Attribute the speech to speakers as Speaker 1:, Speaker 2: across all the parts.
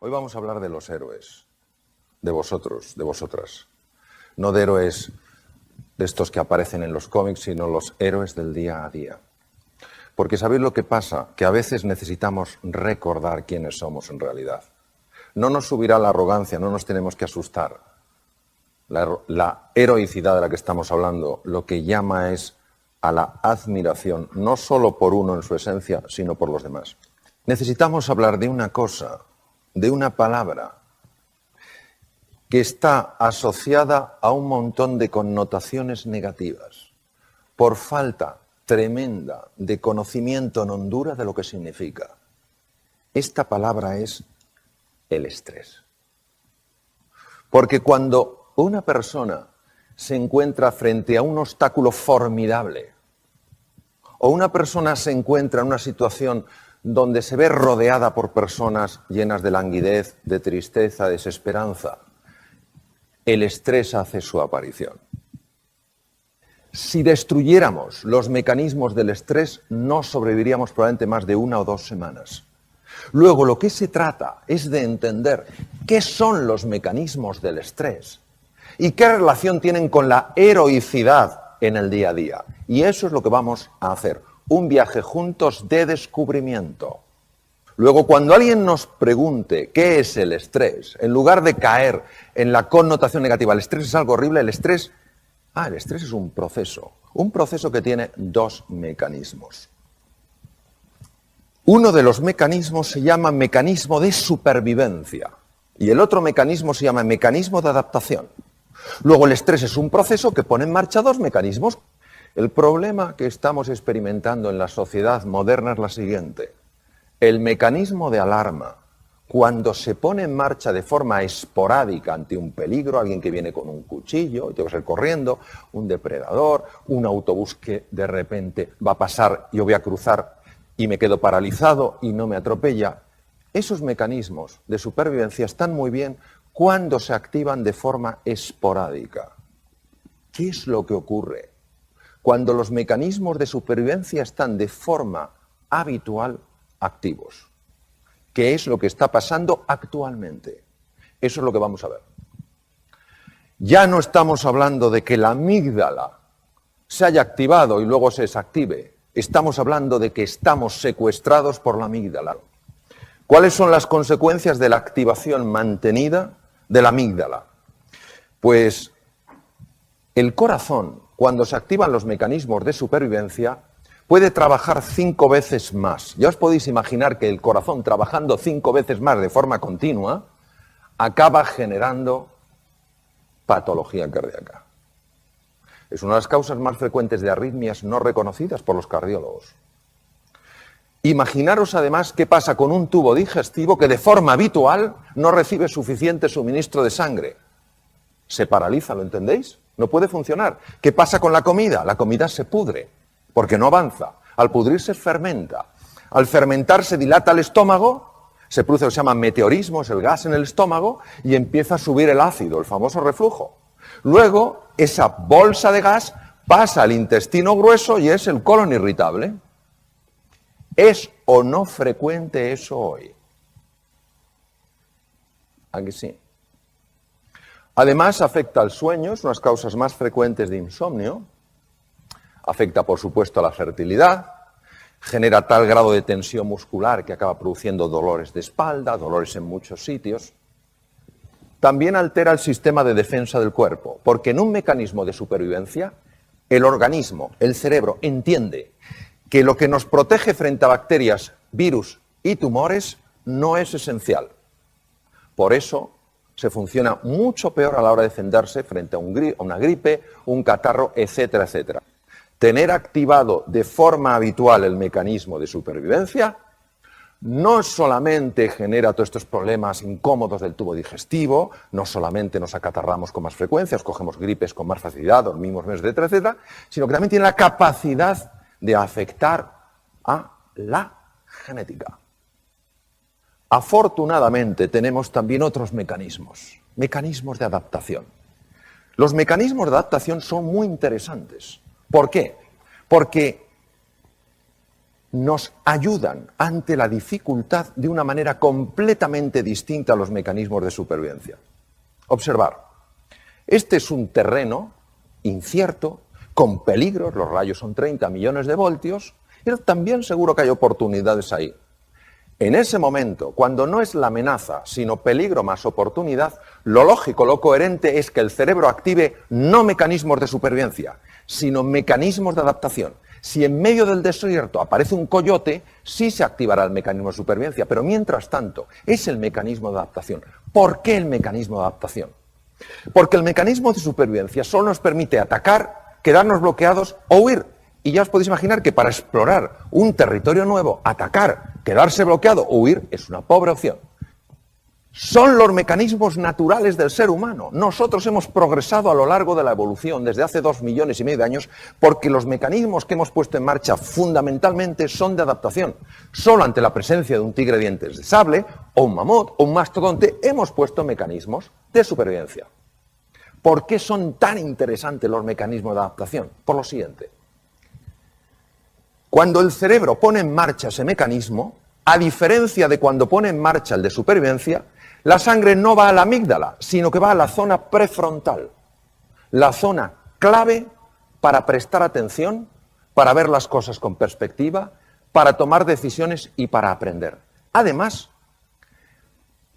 Speaker 1: Hoy vamos a hablar de los héroes, de vosotros, de vosotras. No de héroes de estos que aparecen en los cómics, sino los héroes del día a día. Porque ¿sabéis lo que pasa? Que a veces necesitamos recordar quiénes somos en realidad. No nos subirá la arrogancia, no nos tenemos que asustar. La heroicidad de la que estamos hablando lo que llama es a la admiración, no solo por uno en su esencia, sino por los demás. Necesitamos hablar de una cosa, de una palabra, que está asociada a un montón de connotaciones negativas, por falta tremenda de conocimiento en Honduras de lo que significa. Esta palabra es el estrés. Porque cuando una persona se encuentra frente a un obstáculo formidable, o una persona se encuentra en una situación donde se ve rodeada por personas llenas de languidez, de tristeza, de desesperanza, el estrés hace su aparición. Si destruyéramos los mecanismos del estrés, no sobreviviríamos probablemente más de 1 o 2 semanas. Luego, lo que se trata es de entender qué son los mecanismos del estrés y qué relación tienen con la heroicidad en el día a día. Y eso es lo que vamos a hacer, un viaje juntos de descubrimiento. Luego, cuando alguien nos pregunte qué es el estrés, en lugar de caer en la connotación negativa, el estrés es algo horrible, el estrés es un proceso que tiene 2 mecanismos. Uno de los mecanismos se llama mecanismo de supervivencia y el otro mecanismo se llama mecanismo de adaptación. Luego, el estrés es un proceso que pone en marcha 2 mecanismos. El problema que estamos experimentando en la sociedad moderna es la siguiente. El mecanismo de alarma, cuando se pone en marcha de forma esporádica ante un peligro, alguien que viene con un cuchillo y tengo que salir corriendo, un depredador, un autobús que de repente va a pasar, yo voy a cruzar y me quedo paralizado y no me atropella, esos mecanismos de supervivencia están muy bien cuando se activan de forma esporádica. ¿Qué es lo que ocurre? Cuando los mecanismos de supervivencia están de forma habitual activos. ¿Qué es lo que está pasando actualmente? Eso es lo que vamos a ver. Ya no estamos hablando de que la amígdala se haya activado y luego se desactive. Estamos hablando de que estamos secuestrados por la amígdala. ¿Cuáles son las consecuencias de la activación mantenida de la amígdala? Pues el corazón, cuando se activan los mecanismos de supervivencia, puede trabajar 5 veces más. Ya os podéis imaginar que el corazón trabajando 5 veces más de forma continua acaba generando patología cardíaca. Es una de las causas más frecuentes de arritmias no reconocidas por los cardiólogos. Imaginaros además qué pasa con un tubo digestivo que de forma habitual no recibe suficiente suministro de sangre. Se paraliza, ¿lo entendéis? No puede funcionar. ¿Qué pasa con la comida? La comida se pudre, porque no avanza. Al pudrirse fermenta. Al fermentar se dilata el estómago, se produce lo que se llama meteorismo, es el gas en el estómago, y empieza a subir el ácido, el famoso reflujo. Luego, esa bolsa de gas pasa al intestino grueso y es el colon irritable. ¿Es o no frecuente eso hoy? ¿A que sí? Además, afecta al sueño, es una de las causas más frecuentes de insomnio. Afecta, por supuesto, a la fertilidad. Genera tal grado de tensión muscular que acaba produciendo dolores de espalda, dolores en muchos sitios. También altera el sistema de defensa del cuerpo, porque en un mecanismo de supervivencia, el organismo, el cerebro, entiende que lo que nos protege frente a bacterias, virus y tumores no es esencial. Por eso se funciona mucho peor a la hora de defenderse frente a una gripe, un catarro, etcétera, etcétera. Tener activado de forma habitual el mecanismo de supervivencia no solamente genera todos estos problemas incómodos del tubo digestivo, no solamente nos acatarramos con más frecuencia, cogemos gripes con más facilidad, dormimos menos, etcétera, etcétera, sino que también tiene la capacidad de afectar a la genética. Afortunadamente tenemos también otros mecanismos de adaptación. Los mecanismos de adaptación son muy interesantes. ¿Por qué? Porque nos ayudan ante la dificultad de una manera completamente distinta a los mecanismos de supervivencia. Observar, este es un terreno incierto, con peligros, los rayos son 30 millones de voltios, pero también seguro que hay oportunidades ahí. En ese momento, cuando no es la amenaza, sino peligro más oportunidad, lo lógico, lo coherente es que el cerebro active no mecanismos de supervivencia, sino mecanismos de adaptación. Si en medio del desierto aparece un coyote, sí se activará el mecanismo de supervivencia, pero mientras tanto es el mecanismo de adaptación. ¿Por qué el mecanismo de adaptación? Porque el mecanismo de supervivencia solo nos permite atacar, quedarnos bloqueados o huir. Y ya os podéis imaginar que para explorar un territorio nuevo, atacar, quedarse bloqueado o huir es una pobre opción. Son los mecanismos naturales del ser humano. Nosotros hemos progresado a lo largo de la evolución desde hace 2,5 millones de años porque los mecanismos que hemos puesto en marcha fundamentalmente son de adaptación. Solo ante la presencia de un tigre de dientes de sable o un mamut o un mastodonte hemos puesto mecanismos de supervivencia. ¿Por qué son tan interesantes los mecanismos de adaptación? Por lo siguiente. Cuando el cerebro pone en marcha ese mecanismo, a diferencia de cuando pone en marcha el de supervivencia, la sangre no va a la amígdala, sino que va a la zona prefrontal, la zona clave para prestar atención, para ver las cosas con perspectiva, para tomar decisiones y para aprender. Además,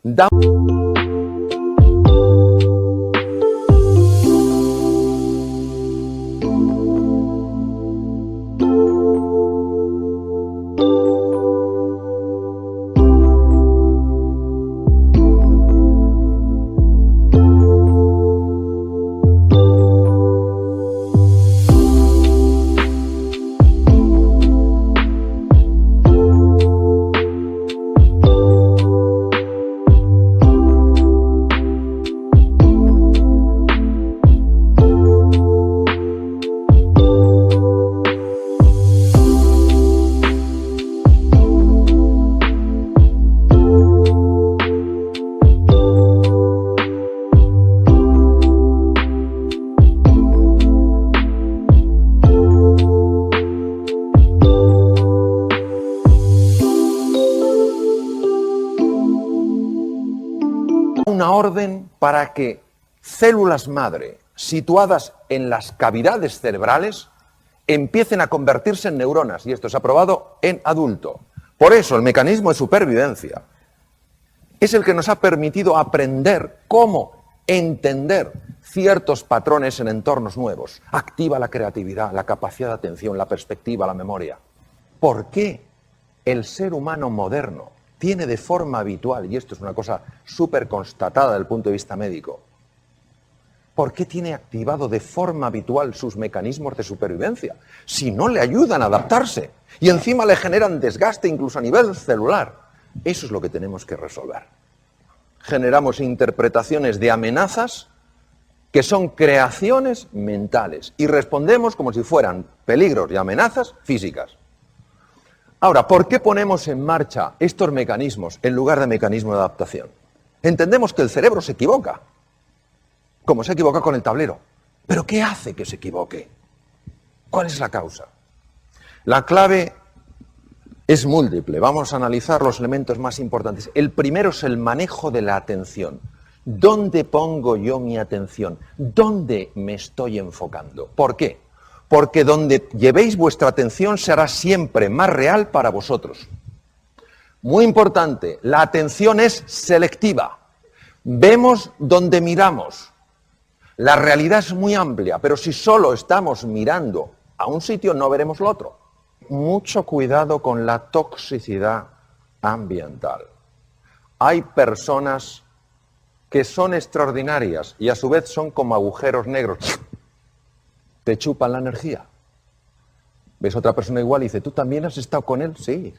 Speaker 1: da una orden para que células madre situadas en las cavidades cerebrales empiecen a convertirse en neuronas, y esto se ha probado en adulto. Por eso el mecanismo de supervivencia es el que nos ha permitido aprender cómo entender ciertos patrones en entornos nuevos. Activa la creatividad, la capacidad de atención, la perspectiva, la memoria. ¿Por qué el ser humano moderno tiene de forma habitual, y esto es una cosa súper constatada desde el punto de vista médico, ¿por qué tiene activado de forma habitual sus mecanismos de supervivencia? Si no le ayudan a adaptarse y encima le generan desgaste incluso a nivel celular. Eso es lo que tenemos que resolver. Generamos interpretaciones de amenazas que son creaciones mentales y respondemos como si fueran peligros y amenazas físicas. Ahora, ¿por qué ponemos en marcha estos mecanismos en lugar de mecanismos de adaptación? Entendemos que el cerebro se equivoca, como se equivoca con el tablero. ¿Pero qué hace que se equivoque? ¿Cuál es la causa? La clave es múltiple. Vamos a analizar los elementos más importantes. El primero es el manejo de la atención. ¿Dónde pongo yo mi atención? ¿Dónde me estoy enfocando? ¿Por qué? Porque donde llevéis vuestra atención será siempre más real para vosotros. Muy importante, la atención es selectiva. Vemos donde miramos. La realidad es muy amplia, pero si solo estamos mirando a un sitio, no veremos lo otro. Mucho cuidado con la toxicidad ambiental. Hay personas que son extraordinarias y a su vez son como agujeros negros. Te chupan la energía. Ves a otra persona igual y dice, ¿tú también has estado con él? Sí.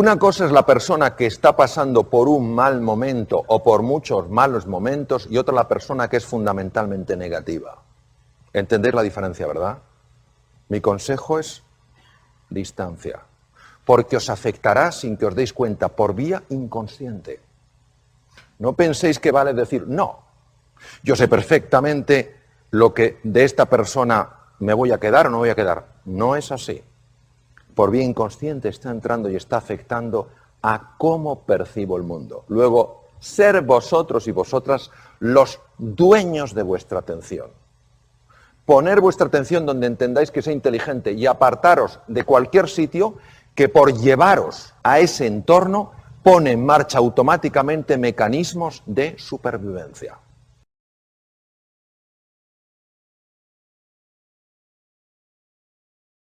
Speaker 1: Una cosa es la persona que está pasando por un mal momento o por muchos malos momentos y otra la persona que es fundamentalmente negativa. ¿Entendéis la diferencia, verdad? Mi consejo es distancia, porque os afectará sin que os deis cuenta por vía inconsciente. No penséis que vale decir no. Yo sé perfectamente lo que de esta persona me voy a quedar o no voy a quedar. No es así. Por vía inconsciente está entrando y está afectando a cómo percibo el mundo. Luego, ser vosotros y vosotras los dueños de vuestra atención. Poner vuestra atención donde entendáis que sea inteligente y apartaros de cualquier sitio que por llevaros a ese entorno pone en marcha automáticamente mecanismos de supervivencia.